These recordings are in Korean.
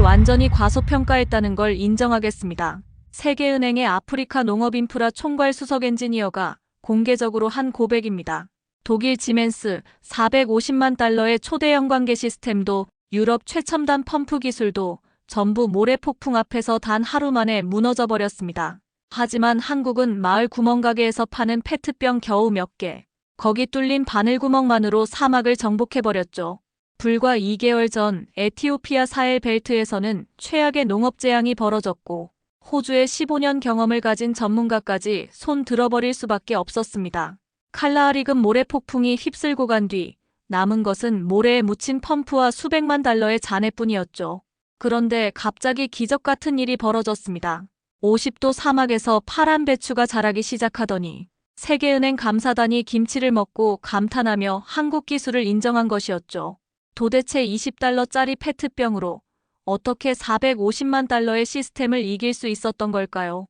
완전히 과소평가했다는 걸 인정하겠습니다. 세계은행의 아프리카 농업인프라 총괄 수석 엔지니어가 공개적으로 한 고백입니다. 독일 지멘스 450만 달러의 초대형 관계 시스템도 유럽 최첨단 펌프 기술도 전부 모래폭풍 앞에서 단 하루 만에 무너져 버렸습니다. 하지만 한국은 마을 구멍가게에서 파는 페트병 겨우 몇 개, 거기 뚫린 바늘구멍만으로 사막을 정복해버렸죠. 불과 2개월 전 에티오피아 사헬 벨트에서는 최악의 농업 재앙이 벌어졌고 호주의 15년 경험을 가진 전문가까지 손 들어버릴 수밖에 없었습니다. 칼라하리금 모래폭풍이 휩쓸고 간 뒤 남은 것은 모래에 묻힌 펌프와 수백만 달러의 잔해뿐이었죠. 그런데 갑자기 기적 같은 일이 벌어졌습니다. 50도 사막에서 파란 배추가 자라기 시작하더니 세계은행 감사단이 김치를 먹고 감탄하며 한국 기술을 인정한 것이었죠. 도대체 20달러짜리 페트병으로 어떻게 450만 달러의 시스템을 이길 수 있었던 걸까요?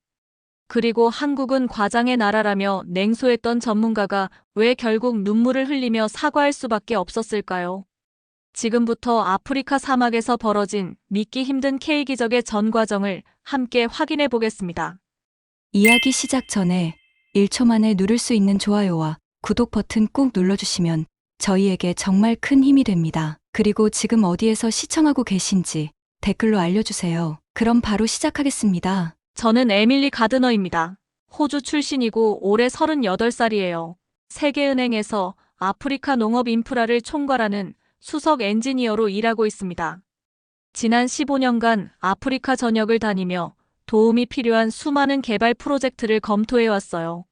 그리고 한국은 과장의 나라라며 냉소했던 전문가가 왜 결국 눈물을 흘리며 사과할 수밖에 없었을까요? 지금부터 아프리카 사막에서 벌어진 믿기 힘든 K기적의 전 과정을 함께 확인해 보겠습니다. 이야기 시작 전에 1초 만에 누를 수 있는 좋아요와 구독 버튼 꾹 눌러주시면 저희에게 정말 큰 힘이 됩니다. 그리고 지금 어디에서 시청하고 계신지 댓글로 알려주세요. 그럼 바로 시작하겠습니다. 저는 에밀리 가드너입니다. 호주 출신이고 올해 38살이에요. 세계은행에서 아프리카 농업 인프라를 총괄하는 수석 엔지니어로 일하고 있습니다. 지난 15년간 아프리카 전역을 다니며 도움이 필요한 수많은 개발 프로젝트를 검토해왔어요.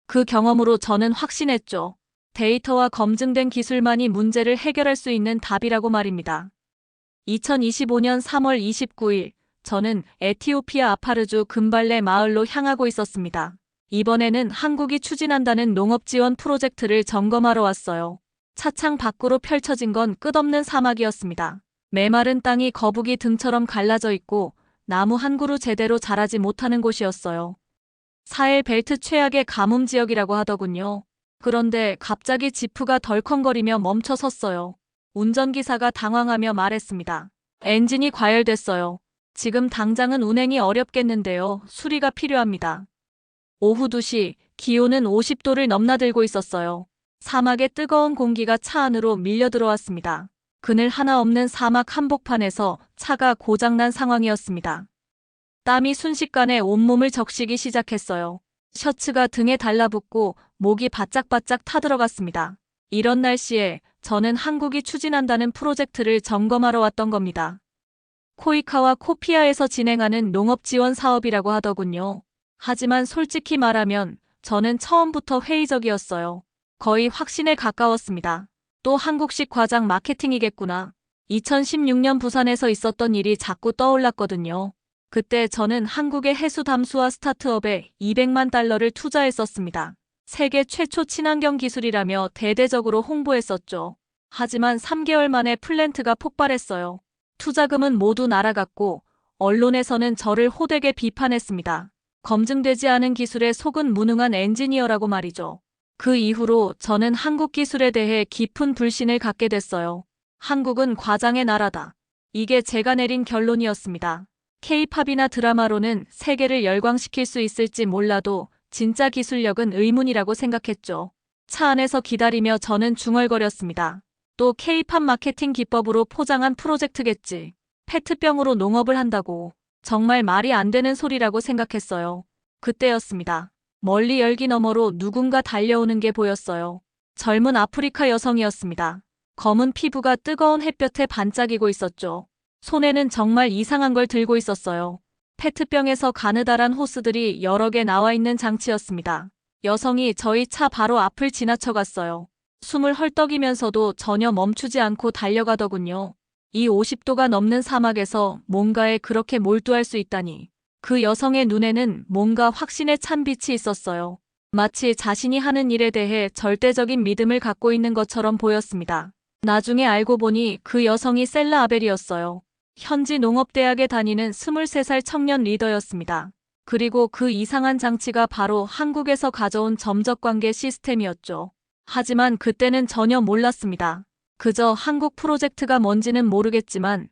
그 경험으로 저는 확신했죠. 데이터와 검증된 기술만이 문제를 해결할 수 있는 답이라고 말입니다. 2025년 3월 29일, 저는 에티오피아 아파르주 금발레 마을로 향하고 있었습니다. 이번에는 한국이 추진한다는 농업 지원 프로젝트를 점검하러 왔어요. 차창 밖으로 펼쳐진 건 끝없는 사막이었습니다. 메마른 땅이 거북이 등처럼 갈라져 있고 나무 한 그루 제대로 자라지 못하는 곳이었어요. 사헬 벨트 최악의 가뭄 지역이라고 하더군요. 그런데 갑자기 지프가 덜컹거리며 멈춰 섰어요. 운전기사가 당황하며 말했습니다. 엔진이 과열됐어요. 지금 당장은 운행이 어렵겠는데요. 수리가 필요합니다. 오후 2시, 기온은 50도를 넘나들고 있었어요. 사막의 뜨거운 공기가 차 안으로 밀려 들어왔습니다. 그늘 하나 없는 사막 한복판에서 차가 고장난 상황이었습니다. 땀이 순식간에 온몸을 적시기 시작했어요. 셔츠가 등에 달라붙고 목이 바짝바짝 타들어갔습니다. 이런 날씨에 저는 한국이 추진한다는 프로젝트를 점검하러 왔던 겁니다. 코이카와 코피아에서 진행하는 농업 지원 사업이라고 하더군요. 하지만 솔직히 말하면 저는 처음부터 회의적이었어요. 거의 확신에 가까웠습니다. 또 한국식 과장 마케팅이겠구나. 2016년 부산에서 있었던 일이 자꾸 떠올랐거든요. 그때 저는 한국의 해수 담수화 스타트업에 200만 달러를 투자했었습니다. 세계 최초 친환경 기술이라며 대대적으로 홍보했었죠. 하지만 3개월 만에 플랜트가 폭발했어요. 투자금은 모두 날아갔고 언론에서는 저를 호되게 비판했습니다. 검증되지 않은 기술에 속은 무능한 엔지니어라고 말이죠. 그 이후로 저는 한국 기술에 대해 깊은 불신을 갖게 됐어요. 한국은 과장의 나라다. 이게 제가 내린 결론이었습니다. K-팝이나 드라마로는 세계를 열광시킬 수 있을지 몰라도 진짜 기술력은 의문이라고 생각했죠. 차 안에서 기다리며 저는 중얼거렸습니다. 또 K-팝 마케팅 기법으로 포장한 프로젝트겠지. 페트병으로 농업을 한다고. 정말 말이 안 되는 소리라고 생각했어요. 그때였습니다. 멀리 열기 너머로 누군가 달려오는 게 보였어요. 젊은 아프리카 여성이었습니다. 검은 피부가 뜨거운 햇볕에 반짝이고 있었죠. 손에는 정말 이상한 걸 들고 있었어요. 페트병에서 가느다란 호스들이 여러 개 나와 있는 장치였습니다. 여성이 저희 차 바로 앞을 지나쳐갔어요. 숨을 헐떡이면서도 전혀 멈추지 않고 달려가더군요. 이 50도가 넘는 사막에서 뭔가에 그렇게 몰두할 수 있다니. 그 여성의 눈에는 뭔가 확신에 찬 빛이 있었어요. 마치 자신이 하는 일에 대해 절대적인 믿음을 갖고 있는 것처럼 보였습니다. 나중에 알고 보니 그 여성이 셀라 아벨이었어요. 현지 농업대학에 다니는 23살 청년 리더였습니다. 그리고 그 이상한 장치가 바로 한국에서 가져온 점적관계 시스템이었죠. 하지만 그때는 전혀 몰랐습니다. 그저 한국 프로젝트가 뭔지는 모르겠지만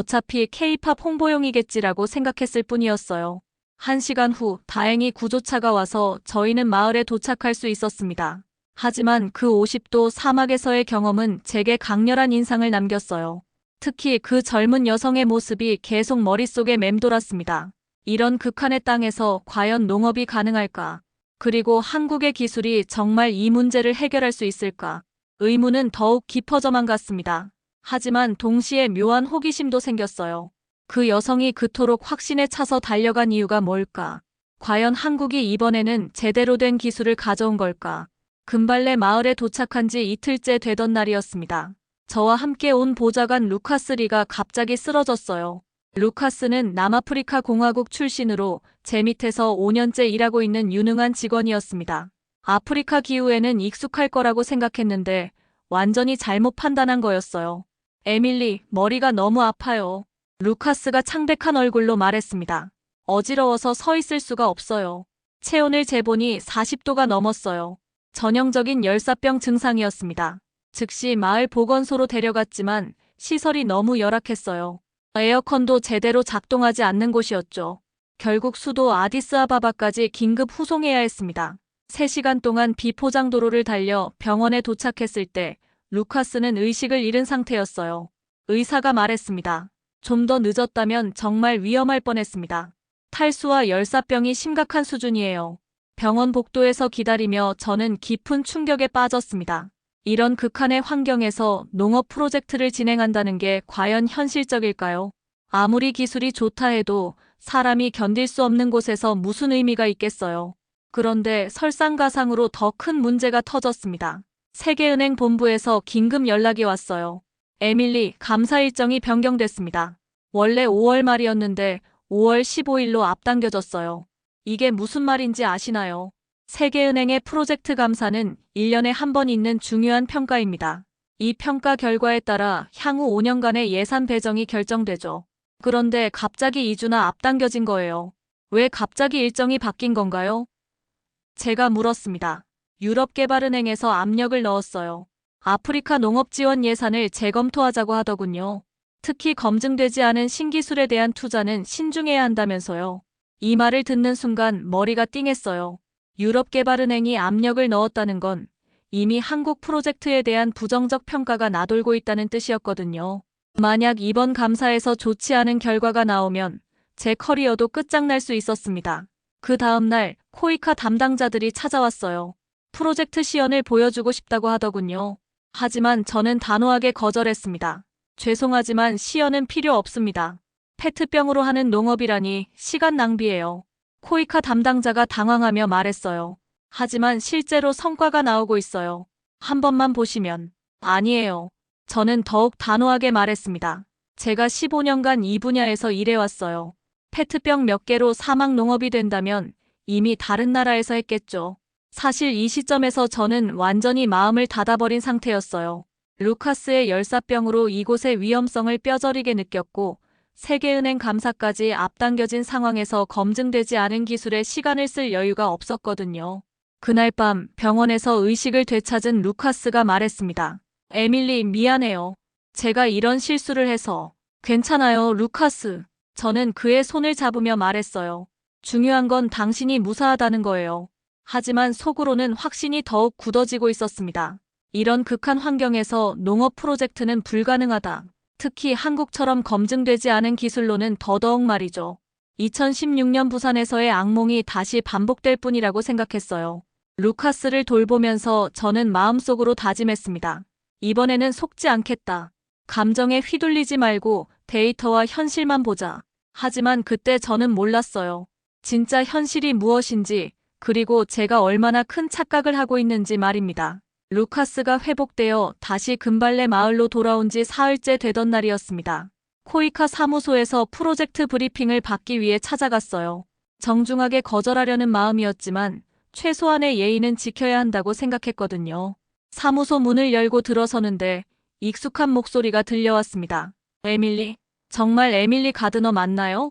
어차피 K-팝 홍보용이겠지라고 생각했을 뿐이었어요. 1시간 후 다행히 구조차가 와서 저희는 마을에 도착할 수 있었습니다. 하지만 그 50도 사막에서의 경험은 제게 강렬한 인상을 남겼어요. 특히 그 젊은 여성의 모습이 계속 머릿속에 맴돌았습니다. 이런 극한의 땅에서 과연 농업이 가능할까? 그리고 한국의 기술이 정말 이 문제를 해결할 수 있을까? 의문은 더욱 깊어져만 갔습니다. 하지만 동시에 묘한 호기심도 생겼어요. 그 여성이 그토록 확신에 차서 달려간 이유가 뭘까? 과연 한국이 이번에는 제대로 된 기술을 가져온 걸까? 금발레 마을에 도착한 지 이틀째 되던 날이었습니다. 저와 함께 온 보좌관 루카스 리가 갑자기 쓰러졌어요. 루카스는 남아프리카 공화국 출신으로 제 밑에서 5년째 일하고 있는 유능한 직원이었습니다. 아프리카 기후에는 익숙할 거라고 생각했는데 완전히 잘못 판단한 거였어요. 에밀리, 머리가 너무 아파요. 루카스가 창백한 얼굴로 말했습니다. 어지러워서 서 있을 수가 없어요. 체온을 재보니 40도가 넘었어요. 전형적인 열사병 증상이었습니다. 즉시 마을 보건소로 데려갔지만 시설이 너무 열악했어요. 에어컨도 제대로 작동하지 않는 곳이었죠. 결국 수도 아디스아바바까지 긴급 후송해야 했습니다. 3시간 동안 비포장도로를 달려 병원에 도착했을 때 루카스는 의식을 잃은 상태였어요. 의사가 말했습니다. 좀 더 늦었다면 정말 위험할 뻔했습니다. 탈수와 열사병이 심각한 수준이에요. 병원 복도에서 기다리며 저는 깊은 충격에 빠졌습니다. 이런 극한의 환경에서 농업 프로젝트를 진행한다는 게 과연 현실적일까요? 아무리 기술이 좋다 해도 사람이 견딜 수 없는 곳에서 무슨 의미가 있겠어요. 그런데 설상가상으로 더 큰 문제가 터졌습니다. 세계은행 본부에서 긴급 연락이 왔어요. 에밀리, 감사 일정이 변경됐습니다. 원래 5월 말이었는데 5월 15일로 앞당겨졌어요. 이게 무슨 말인지 아시나요? 세계은행의 프로젝트 감사는 1년에 한 번 있는 중요한 평가입니다. 이 평가 결과에 따라 향후 5년간의 예산 배정이 결정되죠. 그런데 갑자기 2주나 앞당겨진 거예요. 왜 갑자기 일정이 바뀐 건가요? 제가 물었습니다. 유럽개발은행에서 압력을 넣었어요. 아프리카 농업 지원 예산을 재검토하자고 하더군요. 특히 검증되지 않은 신기술에 대한 투자는 신중해야 한다면서요. 이 말을 듣는 순간 머리가 띵했어요. 유럽개발은행이 압력을 넣었다는 건 이미 한국 프로젝트에 대한 부정적 평가가 나돌고 있다는 뜻이었거든요. 만약 이번 감사에서 좋지 않은 결과가 나오면 제 커리어도 끝장날 수 있었습니다. 그 다음날 코이카 담당자들이 찾아왔어요. 프로젝트 시연을 보여주고 싶다고 하더군요. 하지만 저는 단호하게 거절했습니다. 죄송하지만 시연은 필요 없습니다. 페트병으로 하는 농업이라니 시간 낭비예요. 코이카 담당자가 당황하며 말했어요. 하지만 실제로 성과가 나오고 있어요. 한 번만 보시면. 아니에요. 저는 더욱 단호하게 말했습니다. 제가 15년간 이 분야에서 일해왔어요. 페트병 몇 개로 사막 농업이 된다면 이미 다른 나라에서 했겠죠. 사실 이 시점에서 저는 완전히 마음을 닫아버린 상태였어요. 루카스의 열사병으로 이곳의 위험성을 뼈저리게 느꼈고 세계은행 감사까지 앞당겨진 상황에서 검증되지 않은 기술에 시간을 쓸 여유가 없었거든요. 그날 밤 병원에서 의식을 되찾은 루카스가 말했습니다. 에밀리, 미안해요. 제가 이런 실수를 해서. 괜찮아요, 루카스. 저는 그의 손을 잡으며 말했어요. 중요한 건 당신이 무사하다는 거예요. 하지만 속으로는 확신이 더욱 굳어지고 있었습니다. 이런 극한 환경에서 농업 프로젝트는 불가능하다. 특히 한국처럼 검증되지 않은 기술로는 더더욱 말이죠. 2016년 부산에서의 악몽이 다시 반복될 뿐이라고 생각했어요. 루카스를 돌보면서 저는 마음속으로 다짐했습니다. 이번에는 속지 않겠다. 감정에 휘둘리지 말고 데이터와 현실만 보자. 하지만 그때 저는 몰랐어요. 진짜 현실이 무엇인지, 그리고 제가 얼마나 큰 착각을 하고 있는지 말입니다. 루카스가 회복되어 다시 금발레 마을로 돌아온 지 사흘째 되던 날이었습니다. 코이카 사무소에서 프로젝트 브리핑을 받기 위해 찾아갔어요. 정중하게 거절하려는 마음이었지만 최소한의 예의는 지켜야 한다고 생각했거든요. 사무소 문을 열고 들어서는데 익숙한 목소리가 들려왔습니다. 에밀리? 정말 에밀리 가드너 맞나요?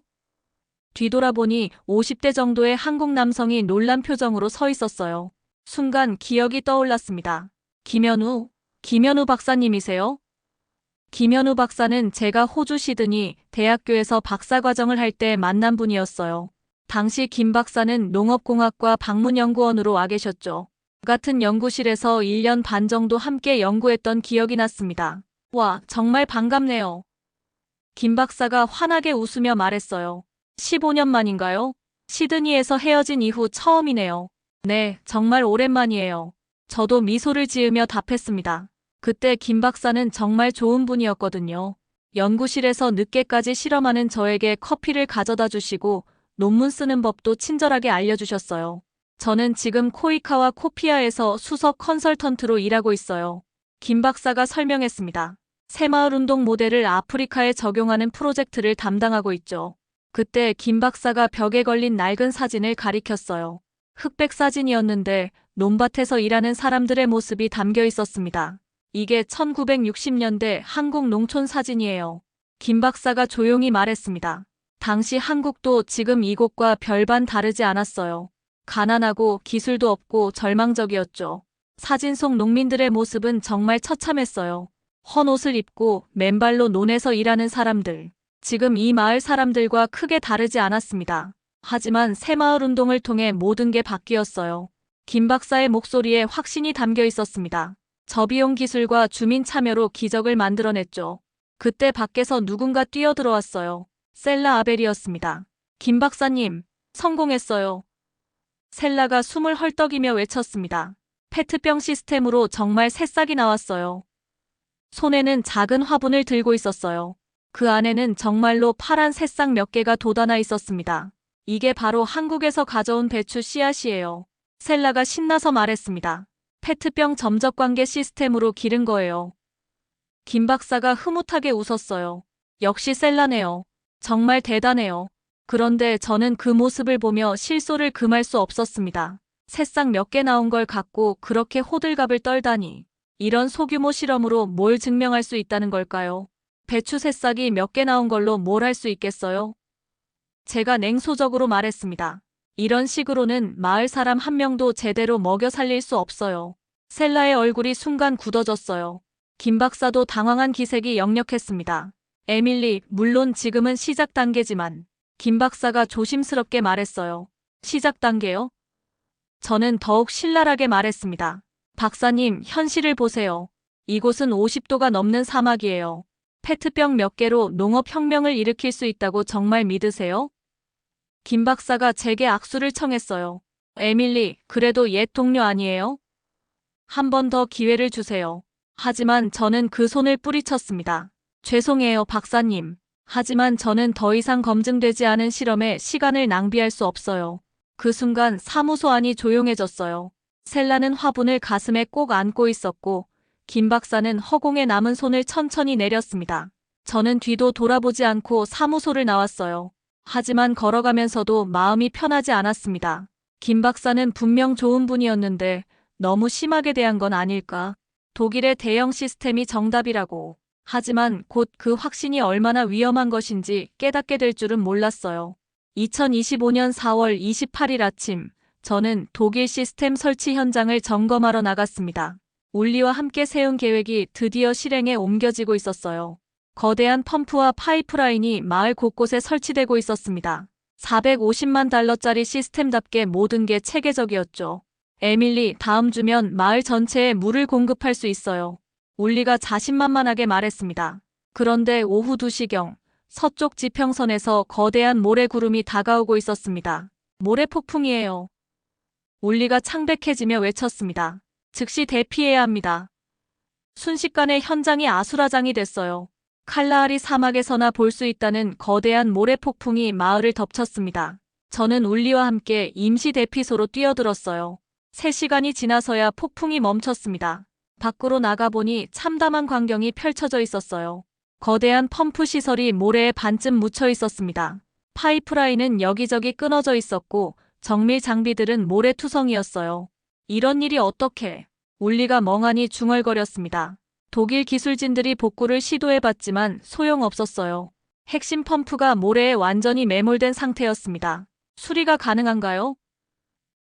뒤돌아보니 50대 정도의 한국 남성이 놀란 표정으로 서 있었어요. 순간 기억이 떠올랐습니다. 김현우 박사님이세요? 김현우 박사는 제가 호주 시드니 대학교에서 박사과정을 할 때 만난 분이었어요. 당시 김 박사는 농업공학과 방문연구원으로 와 계셨죠. 같은 연구실에서 1년 반 정도 함께 연구했던 기억이 났습니다. 와, 정말 반갑네요. 김 박사가 환하게 웃으며 말했어요. 15년 만인가요? 시드니에서 헤어진 이후 처음이네요. 네, 정말 오랜만이에요. 저도 미소를 지으며 답했습니다. 그때 김 박사는 정말 좋은 분이었거든요. 연구실에서 늦게까지 실험하는 저에게 커피를 가져다 주시고 논문 쓰는 법도 친절하게 알려주셨어요. 저는 지금 코이카와 코피아에서 수석 컨설턴트로 일하고 있어요. 김 박사가 설명했습니다. 새마을운동 모델을 아프리카에 적용하는 프로젝트를 담당하고 있죠. 그때 김 박사가 벽에 걸린 낡은 사진을 가리켰어요. 흑백 사진이었는데 논밭에서 일하는 사람들의 모습이 담겨 있었습니다. 이게 1960년대 한국 농촌 사진이에요. 김 박사가 조용히 말했습니다. 당시 한국도 지금 이곳과 별반 다르지 않았어요. 가난하고 기술도 없고 절망적이었죠. 사진 속 농민들의 모습은 정말 처참했어요. 헌 옷을 입고 맨발로 논에서 일하는 사람들. 지금 이 마을 사람들과 크게 다르지 않았습니다. 하지만 새마을 운동을 통해 모든 게 바뀌었어요. 김 박사의 목소리에 확신이 담겨 있었습니다. 저비용 기술과 주민 참여로 기적을 만들어냈죠. 그때 밖에서 누군가 뛰어들어왔어요. 셀라 아벨이었습니다. 김 박사님, 성공했어요. 셀라가 숨을 헐떡이며 외쳤습니다. 페트병 시스템으로 정말 새싹이 나왔어요. 손에는 작은 화분을 들고 있었어요. 그 안에는 정말로 파란 새싹 몇 개가 돋아나 있었습니다. 이게 바로 한국에서 가져온 배추 씨앗이에요. 셀라가 신나서 말했습니다. 페트병 점적 관계 시스템으로 기른 거예요. 김 박사가 흐뭇하게 웃었어요. 역시 셀라네요. 정말 대단해요. 그런데 저는 그 모습을 보며 실소를 금할 수 없었습니다. 새싹 몇 개 나온 걸 갖고 그렇게 호들갑을 떨다니. 이런 소규모 실험으로 뭘 증명할 수 있다는 걸까요? 배추 새싹이 몇 개 나온 걸로 뭘 할 수 있겠어요? 제가 냉소적으로 말했습니다. 이런 식으로는 마을 사람 한 명도 제대로 먹여 살릴 수 없어요. 셀라의 얼굴이 순간 굳어졌어요. 김 박사도 당황한 기색이 역력했습니다. 에밀리, 물론 지금은 시작 단계지만. 김 박사가 조심스럽게 말했어요. 시작 단계요? 저는 더욱 신랄하게 말했습니다. 박사님, 현실을 보세요. 이곳은 50도가 넘는 사막이에요. 페트병 몇 개로 농업혁명을 일으킬 수 있다고 정말 믿으세요? 김 박사가 제게 악수를 청했어요. 에밀리, 그래도 옛 동료 아니에요? 한 번 더 기회를 주세요. 하지만 저는 그 손을 뿌리쳤습니다. 죄송해요, 박사님. 하지만 저는 더 이상 검증되지 않은 실험에 시간을 낭비할 수 없어요. 그 순간 사무소 안이 조용해졌어요. 셀라는 화분을 가슴에 꼭 안고 있었고 김 박사는 허공에 남은 손을 천천히 내렸습니다. 저는 뒤도 돌아보지 않고 사무소를 나왔어요. 하지만 걸어가면서도 마음이 편하지 않았습니다. 김 박사는 분명 좋은 분이었는데 너무 심하게 대한 건 아닐까? 독일의 대형 시스템이 정답이라고. 하지만 곧 그 확신이 얼마나 위험한 것인지 깨닫게 될 줄은 몰랐어요. 2025년 4월 28일 아침, 저는 독일 시스템 설치 현장을 점검하러 나갔습니다. 울리와 함께 세운 계획이 드디어 실행에 옮겨지고 있었어요. 거대한 펌프와 파이프라인이 마을 곳곳에 설치되고 있었습니다. 450만 달러짜리 시스템답게 모든 게 체계적이었죠. 에밀리, 다음 주면 마을 전체에 물을 공급할 수 있어요. 울리가 자신만만하게 말했습니다. 그런데 오후 2시경, 서쪽 지평선에서 거대한 모래구름이 다가오고 있었습니다. 모래폭풍이에요. 울리가 창백해지며 외쳤습니다. 즉시 대피해야 합니다. 순식간에 현장이 아수라장이 됐어요. 칼라하리 사막에서나 볼 수 있다는 거대한 모래폭풍이 마을을 덮쳤습니다. 저는 울리와 함께 임시 대피소로 뛰어들었어요. 3시간이 지나서야 폭풍이 멈췄습니다. 밖으로 나가보니 참담한 광경이 펼쳐져 있었어요. 거대한 펌프 시설이 모래에 반쯤 묻혀 있었습니다. 파이프라인은 여기저기 끊어져 있었고 정밀 장비들은 모래투성이었어요. 이런 일이 어떻게? 울리가 멍하니 중얼거렸습니다. 독일 기술진들이 복구를 시도해봤지만 소용없었어요. 핵심 펌프가 모래에 완전히 매몰된 상태였습니다. 수리가 가능한가요?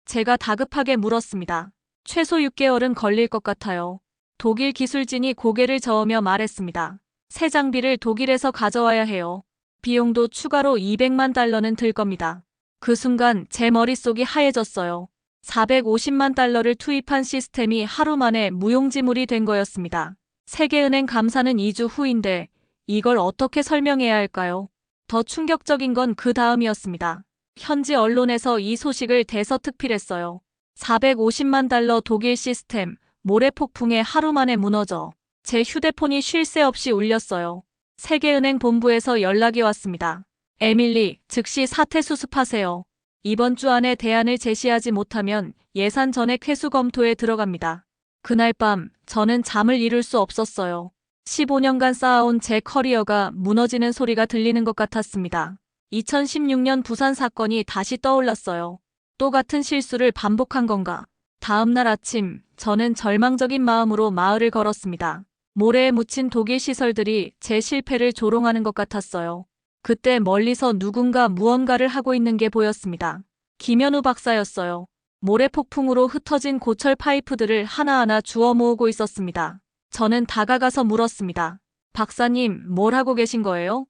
제가 다급하게 물었습니다. 최소 6개월은 걸릴 것 같아요. 독일 기술진이 고개를 저으며 말했습니다. 새 장비를 독일에서 가져와야 해요. 비용도 추가로 200만 달러는 들 겁니다. 그 순간 제 머릿속이 하얘졌어요. 450만 달러를 투입한 시스템이 하루 만에 무용지물이 된 거였습니다. 세계은행 감사는 2주 후인데 이걸 어떻게 설명해야 할까요? 더 충격적인 건 그 다음이었습니다. 현지 언론에서 이 소식을 대서특필했어요. 450만 달러 독일 시스템, 모래 폭풍에 하루 만에 무너져. 제 휴대폰이 쉴 새 없이 울렸어요. 세계은행 본부에서 연락이 왔습니다. 에밀리, 즉시 사태 수습하세요. 이번 주 안에 대안을 제시하지 못하면 예산 전액 회수 검토에 들어갑니다. 그날 밤 저는 잠을 이룰 수 없었어요. 15년간 쌓아온 제 커리어가 무너지는 소리가 들리는 것 같았습니다. 2016년 부산 사건이 다시 떠올랐어요. 또 같은 실수를 반복한 건가? 다음 날 아침 저는 절망적인 마음으로 마을을 걸었습니다. 모래에 묻힌 독일 시설들이 제 실패를 조롱하는 것 같았어요. 그때 멀리서 누군가 무언가를 하고 있는 게 보였습니다. 김현우 박사였어요. 모래 폭풍으로 흩어진 고철 파이프들을 하나하나 주워 모으고 있었습니다. 저는 다가가서 물었습니다. 박사님, 뭘 하고 계신 거예요?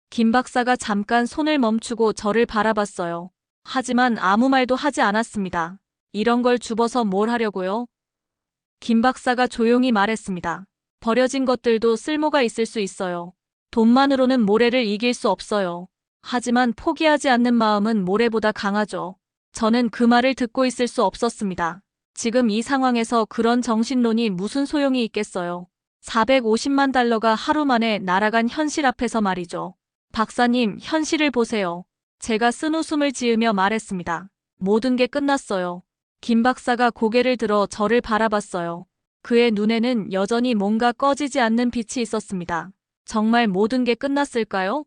김 박사가 잠깐 손을 멈추고 저를 바라봤어요. 하지만 아무 말도 하지 않았습니다. 이런 걸 줍어서 뭘 하려고요? 김 박사가 조용히 말했습니다. 버려진 것들도 쓸모가 있을 수 있어요. 돈만으로는 모래를 이길 수 없어요. 하지만 포기하지 않는 마음은 모래보다 강하죠. 저는 그 말을 듣고 있을 수 없었습니다. 지금 이 상황에서 그런 정신론이 무슨 소용이 있겠어요. 450만 달러가 하루 만에 날아간 현실 앞에서 말이죠. 박사님, 현실을 보세요. 제가 쓴웃음을 지으며 말했습니다. 모든 게 끝났어요. 김 박사가 고개를 들어 저를 바라봤어요. 그의 눈에는 여전히 뭔가 꺼지지 않는 빛이 있었습니다. 정말 모든 게 끝났을까요?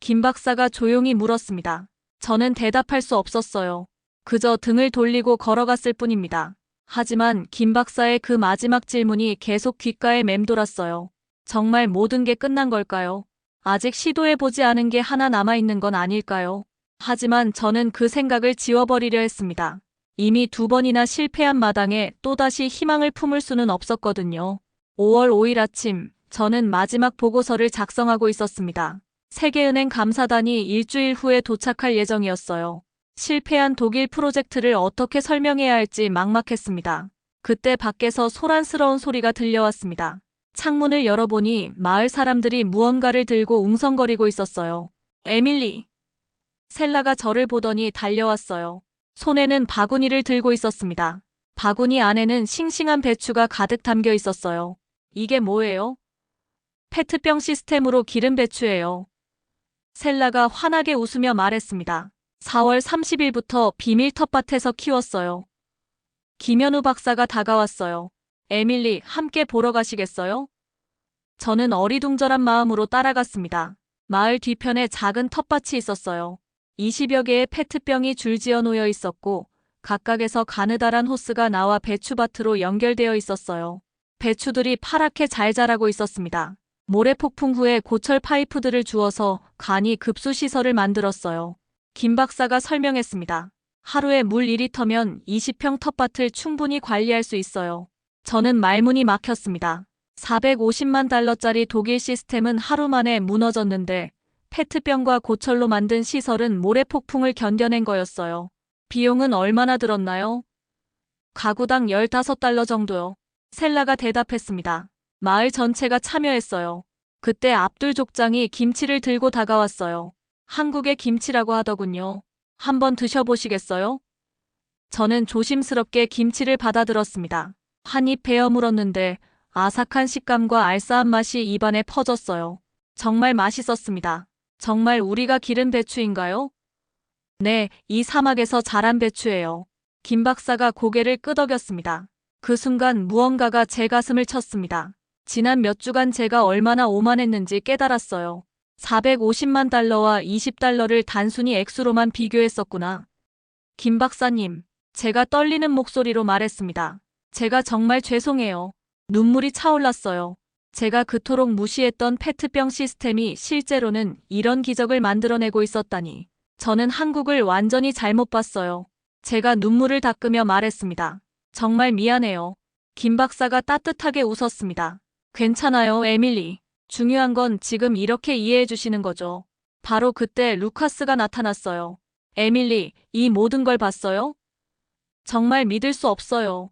김 박사가 조용히 물었습니다. 저는 대답할 수 없었어요. 그저 등을 돌리고 걸어갔을 뿐입니다. 하지만 김 박사의 그 마지막 질문이 계속 귓가에 맴돌았어요. 정말 모든 게 끝난 걸까요? 아직 시도해보지 않은 게 하나 남아있는 건 아닐까요? 하지만 저는 그 생각을 지워버리려 했습니다. 이미 2번이나 실패한 마당에 또다시 희망을 품을 수는 없었거든요. 5월 5일 아침, 저는 마지막 보고서를 작성하고 있었습니다. 세계은행 감사단이 일주일 후에 도착할 예정이었어요. 실패한 독일 프로젝트를 어떻게 설명해야 할지 막막했습니다. 그때 밖에서 소란스러운 소리가 들려왔습니다. 창문을 열어보니 마을 사람들이 무언가를 들고 웅성거리고 있었어요. 에밀리. 셀라가 저를 보더니 달려왔어요. 손에는 바구니를 들고 있었습니다. 바구니 안에는 싱싱한 배추가 가득 담겨 있었어요. 이게 뭐예요? 페트병 시스템으로 기른 배추예요. 셀라가 환하게 웃으며 말했습니다. 4월 30일부터 비밀 텃밭에서 키웠어요. 김현우 박사가 다가왔어요. 에밀리, 함께 보러 가시겠어요? 저는 어리둥절한 마음으로 따라갔습니다. 마을 뒤편에 작은 텃밭이 있었어요. 20여 개의 페트병이 줄지어 놓여 있었고 각각에서 가느다란 호스가 나와 배추밭으로 연결되어 있었어요. 배추들이 파랗게 잘 자라고 있었습니다. 모래 폭풍 후에 고철 파이프들을 주워서 간이 급수 시설을 만들었어요. 김 박사가 설명했습니다. 하루에 물 2리터면 20평 텃밭을 충분히 관리할 수 있어요. 저는 말문이 막혔습니다. 450만 달러짜리 독일 시스템은 하루 만에 무너졌는데 페트병과 고철로 만든 시설은 모래 폭풍을 견뎌낸 거였어요. 비용은 얼마나 들었나요? 가구당 15달러 정도요. 셀라가 대답했습니다. 마을 전체가 참여했어요. 그때 압둘 족장이 김치를 들고 다가왔어요. 한국의 김치라고 하더군요. 한번 드셔보시겠어요? 저는 조심스럽게 김치를 받아들었습니다. 한 입 베어 물었는데 아삭한 식감과 알싸한 맛이 입안에 퍼졌어요. 정말 맛있었습니다. 정말 우리가 기른 배추인가요? 네, 이 사막에서 자란 배추예요. 김 박사가 고개를 끄덕였습니다. 그 순간 무언가가 제 가슴을 쳤습니다. 지난 몇 주간 제가 얼마나 오만했는지 깨달았어요. 450만 달러와 20달러를 단순히 액수로만 비교했었구나. 김 박사님, 제가 떨리는 목소리로 말했습니다. 제가 정말 죄송해요. 눈물이 차올랐어요. 제가 그토록 무시했던 페트병 시스템이 실제로는 이런 기적을 만들어내고 있었다니. 저는 한국을 완전히 잘못 봤어요. 제가 눈물을 닦으며 말했습니다. 정말 미안해요. 김 박사가 따뜻하게 웃었습니다. 괜찮아요, 에밀리. 중요한 건 지금 이렇게 이해해 주시는 거죠. 바로 그때 루카스가 나타났어요. 에밀리, 이 모든 걸 봤어요? 정말 믿을 수 없어요.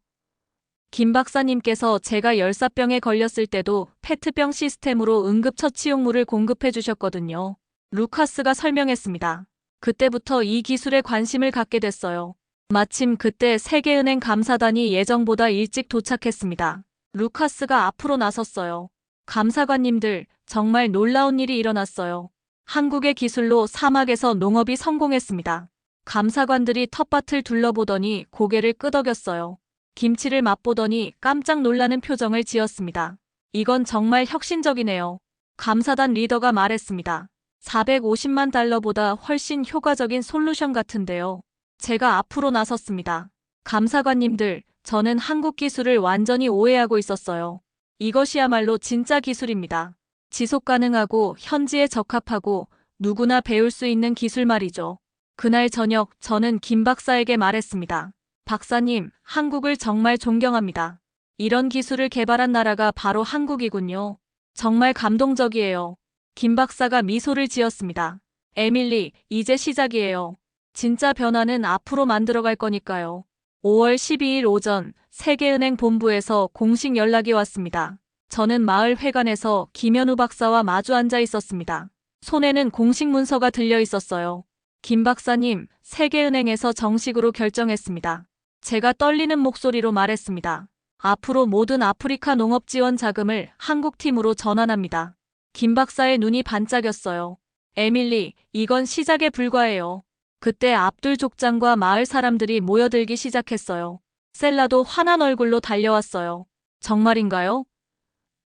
김 박사님께서 제가 열사병에 걸렸을 때도 페트병 시스템으로 응급처치용물을 공급해 주셨거든요. 루카스가 설명했습니다. 그때부터 이 기술에 관심을 갖게 됐어요. 마침 그때 세계은행 감사단이 예정보다 일찍 도착했습니다. 루카스가 앞으로 나섰어요. 감사관님들, 정말 놀라운 일이 일어났어요. 한국의 기술로 사막에서 농업이 성공했습니다. 감사관들이 텃밭을 둘러보더니 고개를 끄덕였어요. 김치를 맛보더니 깜짝 놀라는 표정을 지었습니다. 이건 정말 혁신적이네요. 감사단 리더가 말했습니다. 450만 달러보다 훨씬 효과적인 솔루션 같은데요. 제가 앞으로 나섰습니다. 감사관님들, 저는 한국 기술을 완전히 오해하고 있었어요. 이것이야말로 진짜 기술입니다. 지속 가능하고 현지에 적합하고 누구나 배울 수 있는 기술 말이죠. 그날 저녁 저는 김 박사에게 말했습니다. 박사님, 한국을 정말 존경합니다. 이런 기술을 개발한 나라가 바로 한국이군요. 정말 감동적이에요. 김 박사가 미소를 지었습니다. 에밀리, 이제 시작이에요. 진짜 변화는 앞으로 만들어갈 거니까요. 5월 12일 오전 세계은행 본부에서 공식 연락이 왔습니다. 저는 마을 회관에서 김현우 박사와 마주 앉아 있었습니다. 손에는 공식 문서가 들려 있었어요. 김 박사님, 세계은행에서 정식으로 결정했습니다. 제가 떨리는 목소리로 말했습니다. 앞으로 모든 아프리카 농업 지원 자금을 한국 팀으로 전환합니다. 김 박사의 눈이 반짝였어요. 에밀리, 이건 시작에 불과해요. 그때 압둘 족장과 마을 사람들이 모여들기 시작했어요. 셀라도 환한 얼굴로 달려왔어요. 정말인가요?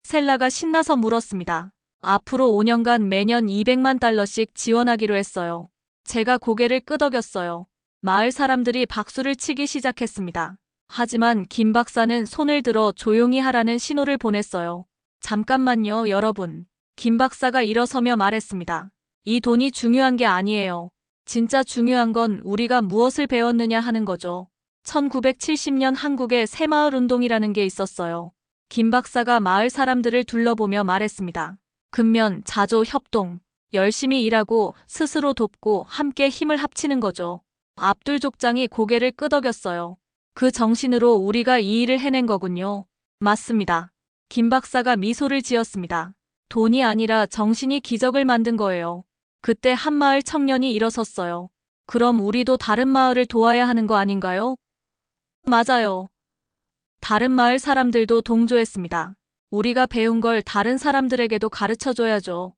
셀라가 신나서 물었습니다. 앞으로 5년간 매년 200만 달러씩 지원하기로 했어요. 제가 고개를 끄덕였어요. 마을 사람들이 박수를 치기 시작했습니다. 하지만 김 박사는 손을 들어 조용히 하라는 신호를 보냈어요. 잠깐만요, 여러분. 김 박사가 일어서며 말했습니다. 이 돈이 중요한 게 아니에요. 진짜 중요한 건 우리가 무엇을 배웠느냐 하는 거죠. 1970년 한국에 새마을 운동이라는 게 있었어요. 김 박사가 마을 사람들을 둘러보며 말했습니다. 근면, 자조, 협동. 열심히 일하고 스스로 돕고 함께 힘을 합치는 거죠. 압둘 족장이 고개를 끄덕였어요. 그 정신으로 우리가 이 일을 해낸 거군요. 맞습니다. 김 박사가 미소를 지었습니다. 돈이 아니라 정신이 기적을 만든 거예요. 그때 한 마을 청년이 일어섰어요. 그럼 우리도 다른 마을을 도와야 하는 거 아닌가요? 맞아요. 다른 마을 사람들도 동조했습니다. 우리가 배운 걸 다른 사람들에게도 가르쳐줘야죠.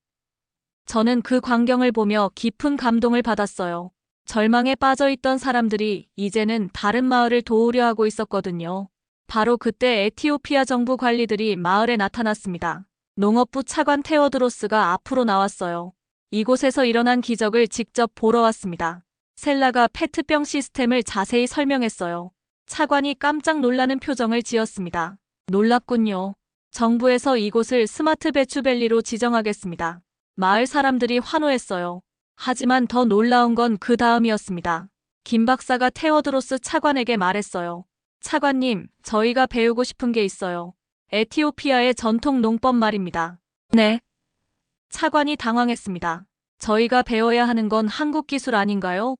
저는 그 광경을 보며 깊은 감동을 받았어요. 절망에 빠져있던 사람들이 이제는 다른 마을을 도우려 하고 있었거든요. 바로 그때 에티오피아 정부 관리들이 마을에 나타났습니다. 농업부 차관 테오드로스가 앞으로 나왔어요. 이곳에서 일어난 기적을 직접 보러 왔습니다. 셀라가 페트병 시스템을 자세히 설명했어요. 차관이 깜짝 놀라는 표정을 지었습니다. 놀랍군요. 정부에서 이곳을 스마트 배추밸리로 지정하겠습니다. 마을 사람들이 환호했어요. 하지만 더 놀라운 건 그 다음이었습니다. 김 박사가 테오드로스 차관에게 말했어요. 차관님, 저희가 배우고 싶은 게 있어요. 에티오피아의 전통 농법 말입니다. 네. 차관이 당황했습니다. 저희가 배워야 하는 건 한국 기술 아닌가요?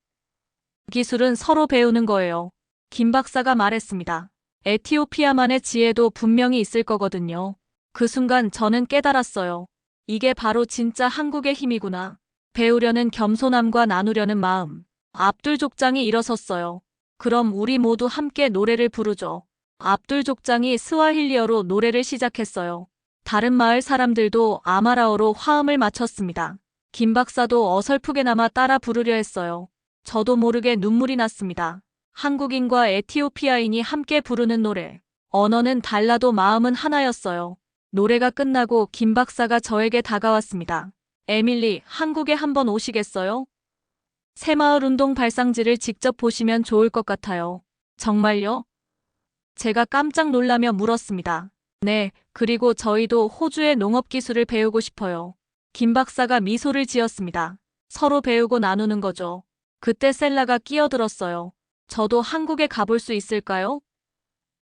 기술은 서로 배우는 거예요. 김 박사가 말했습니다. 에티오피아만의 지혜도 분명히 있을 거거든요. 그 순간 저는 깨달았어요. 이게 바로 진짜 한국의 힘이구나. 배우려는 겸손함과 나누려는 마음. 압둘 족장이 일어섰어요. 그럼 우리 모두 함께 노래를 부르죠. 압둘 족장이 스와힐리어로 노래를 시작했어요. 다른 마을 사람들도 아마라어로 화음을 맞췄습니다. 김 박사도 어설프게나마 따라 부르려 했어요. 저도 모르게 눈물이 났습니다. 한국인과 에티오피아인이 함께 부르는 노래. 언어는 달라도 마음은 하나였어요. 노래가 끝나고 김 박사가 저에게 다가왔습니다. 에밀리, 한국에 한번 오시겠어요? 새마을 운동 발상지를 직접 보시면 좋을 것 같아요. 정말요? 제가 깜짝 놀라며 물었습니다. 네, 그리고 저희도 호주의 농업 기술을 배우고 싶어요. 김 박사가 미소를 지었습니다. 서로 배우고 나누는 거죠. 그때 셀라가 끼어들었어요. 저도 한국에 가볼 수 있을까요?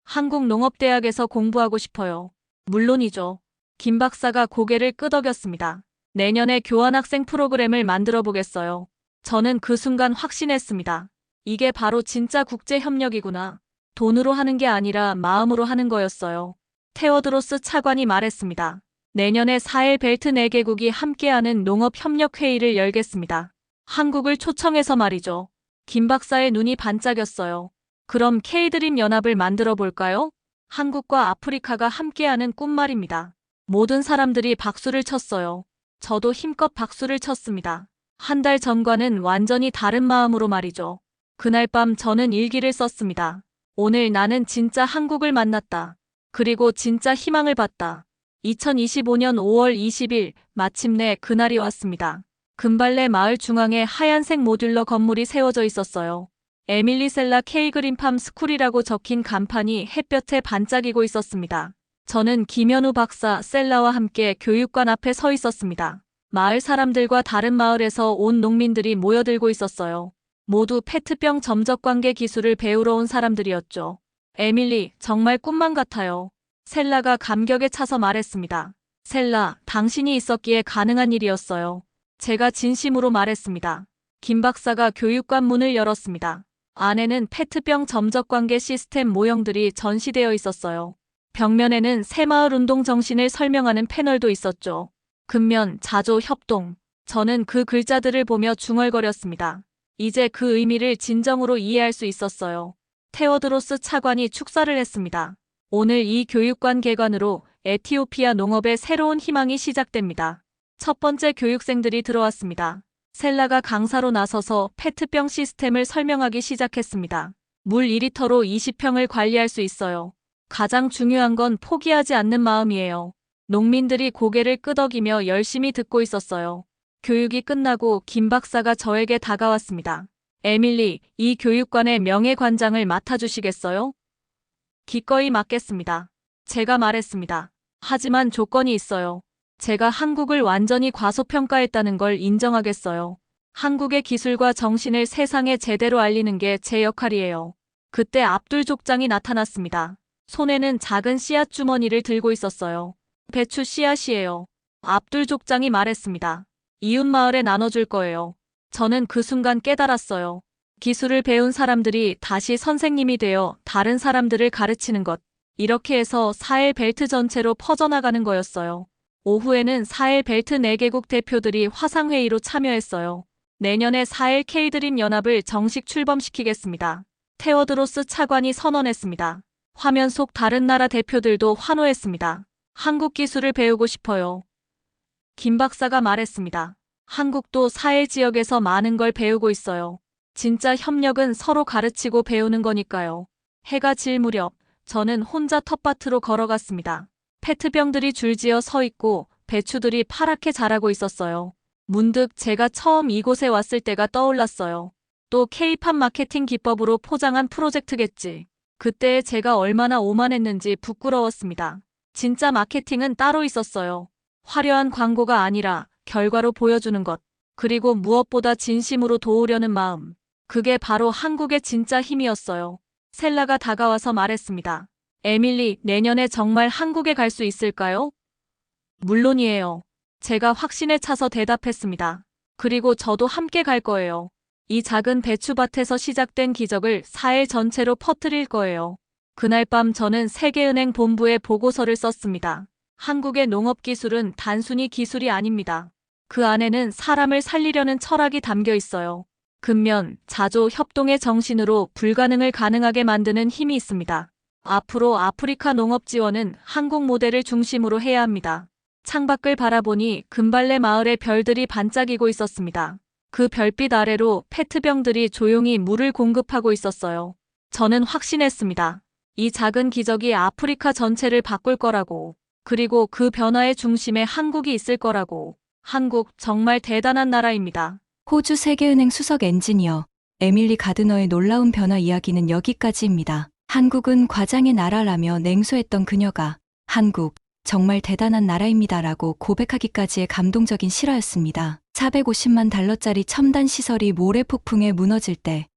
한국농업대학에서 공부하고 싶어요. 물론이죠. 김 박사가 고개를 끄덕였습니다. 내년에 교환학생 프로그램을 만들어 보겠어요. 저는 그 순간 확신했습니다. 이게 바로 진짜 국제협력이구나. 돈으로 하는 게 아니라 마음으로 하는 거였어요. 테워드로스 차관이 말했습니다. 내년에 사헬 벨트 4개국이 함께하는 농업협력회의를 열겠습니다. 한국을 초청해서 말이죠. 김 박사의 눈이 반짝였어요. 그럼 K드림 연합을 만들어 볼까요? 한국과 아프리카가 함께하는 꿈 말입니다. 모든 사람들이 박수를 쳤어요. 저도 힘껏 박수를 쳤습니다. 한 달 전과는 완전히 다른 마음으로 말이죠. 그날 밤 저는 일기를 썼습니다. 오늘 나는 진짜 한국을 만났다. 그리고 진짜 희망을 봤다. 2025년 5월 20일 마침내 그날이 왔습니다. 금발레 마을 중앙에 하얀색 모듈러 건물이 세워져 있었어요. 에밀리 셀라 K 그린팜 스쿨이라고 적힌 간판이 햇볕에 반짝이고 있었습니다. 저는 김현우 박사 셀라와 함께 교육관 앞에 서 있었습니다. 마을 사람들과 다른 마을에서 온 농민들이 모여들고 있었어요. 모두 페트병 점적관계 기술을 배우러 온 사람들이었죠. 에밀리, 정말 꿈만 같아요. 셀라가 감격에 차서 말했습니다. 셀라, 당신이 있었기에 가능한 일이었어요. 제가 진심으로 말했습니다. 김 박사가 교육관 문을 열었습니다. 안에는 페트병 점적관계 시스템 모형들이 전시되어 있었어요. 벽면에는 새마을 운동 정신을 설명하는 패널도 있었죠. 근면, 자조, 협동. 저는 그 글자들을 보며 중얼거렸습니다. 이제 그 의미를 진정으로 이해할 수 있었어요. 테워드로스 차관이 축사를 했습니다. 오늘 이 교육관 개관으로 에티오피아 농업의 새로운 희망이 시작됩니다. 첫 번째 교육생들이 들어왔습니다. 셀라가 강사로 나서서 페트병 시스템을 설명하기 시작했습니다. 물 2리터로 20평을 관리할 수 있어요. 가장 중요한 건 포기하지 않는 마음이에요. 농민들이 고개를 끄덕이며 열심히 듣고 있었어요. 교육이 끝나고 김 박사가 저에게 다가왔습니다. 에밀리, 이 교육관의 명예관장을 맡아주시겠어요? 기꺼이 맡겠습니다. 제가 말했습니다. 하지만 조건이 있어요. 제가 한국을 완전히 과소평가했다는 걸 인정하겠어요. 한국의 기술과 정신을 세상에 제대로 알리는 게 제 역할이에요. 그때 압둘 족장이 나타났습니다. 손에는 작은 씨앗 주머니를 들고 있었어요. 배추 씨앗이에요. 압둘 족장이 말했습니다. 이웃 마을에 나눠줄 거예요. 저는 그 순간 깨달았어요. 기술을 배운 사람들이 다시 선생님이 되어 다른 사람들을 가르치는 것. 이렇게 해서 사헬 벨트 전체로 퍼져나가는 거였어요. 오후에는 사헬 벨트 4개국 대표들이 화상회의로 참여했어요. 내년에 사헬 K드림 연합을 정식 출범시키겠습니다. 테워드로스 차관이 선언했습니다. 화면 속 다른 나라 대표들도 환호했습니다. 한국 기술을 배우고 싶어요. 김 박사가 말했습니다. 한국도 사헬 지역에서 많은 걸 배우고 있어요. 진짜 협력은 서로 가르치고 배우는 거니까요. 해가 질 무렵 저는 혼자 텃밭으로 걸어갔습니다. 페트병들이 줄지어 서 있고 배추들이 파랗게 자라고 있었어요. 문득 제가 처음 이곳에 왔을 때가 떠올랐어요. 또 K-팝 마케팅 기법으로 포장한 프로젝트겠지. 그때의 제가 얼마나 오만했는지 부끄러웠습니다. 진짜 마케팅은 따로 있었어요. 화려한 광고가 아니라 결과로 보여주는 것. 그리고 무엇보다 진심으로 도우려는 마음. 그게 바로 한국의 진짜 힘이었어요. 셀라가 다가와서 말했습니다. 에밀리, 내년에 정말 한국에 갈 수 있을까요? 물론이에요. 제가 확신에 차서 대답했습니다. 그리고 저도 함께 갈 거예요. 이 작은 배추밭에서 시작된 기적을 사회 전체로 퍼뜨릴 거예요. 그날 밤 저는 세계은행 본부에 보고서를 썼습니다. 한국의 농업기술은 단순히 기술이 아닙니다. 그 안에는 사람을 살리려는 철학이 담겨 있어요. 근면, 자조, 협동의 정신으로 불가능을 가능하게 만드는 힘이 있습니다. 앞으로 아프리카 농업 지원은 한국 모델을 중심으로 해야 합니다. 창밖을 바라보니 금발레 마을의 별들이 반짝이고 있었습니다. 그 별빛 아래로 페트병들이 조용히 물을 공급하고 있었어요. 저는 확신했습니다. 이 작은 기적이 아프리카 전체를 바꿀 거라고. 그리고 그 변화의 중심에 한국이 있을 거라고. 한국 정말 대단한 나라입니다. 호주 세계은행 수석 엔지니어 에밀리 가드너의 놀라운 변화 이야기는 여기까지입니다. 한국은 과장의 나라라며 냉소했던 그녀가 한국 정말 대단한 나라입니다라고 고백하기까지의 감동적인 실화였습니다. 450만 달러짜리 첨단 시설이 모래 폭풍에 무너질 때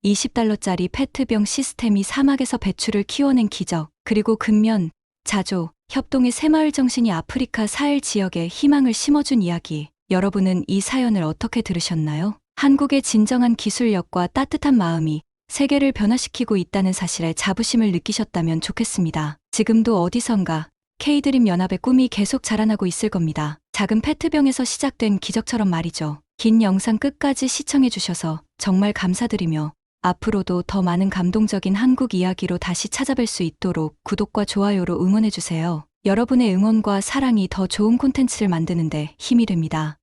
20달러짜리 페트병 시스템이 사막에서 배추를 키워낸 기적, 그리고 근면 자조, 협동의 새마을 정신이 아프리카 사헬 지역에 희망을 심어준 이야기. 여러분은 이 사연을 어떻게 들으셨나요? 한국의 진정한 기술력과 따뜻한 마음이 세계를 변화시키고 있다는 사실에 자부심을 느끼셨다면 좋겠습니다. 지금도 어디선가 K드림 연합의 꿈이 계속 자라나고 있을 겁니다. 작은 페트병에서 시작된 기적처럼 말이죠. 긴 영상 끝까지 시청해주셔서 정말 감사드리며 앞으로도 더 많은 감동적인 한국 이야기로 다시 찾아뵐 수 있도록 구독과 좋아요로 응원해주세요. 여러분의 응원과 사랑이 더 좋은 콘텐츠를 만드는데 힘이 됩니다.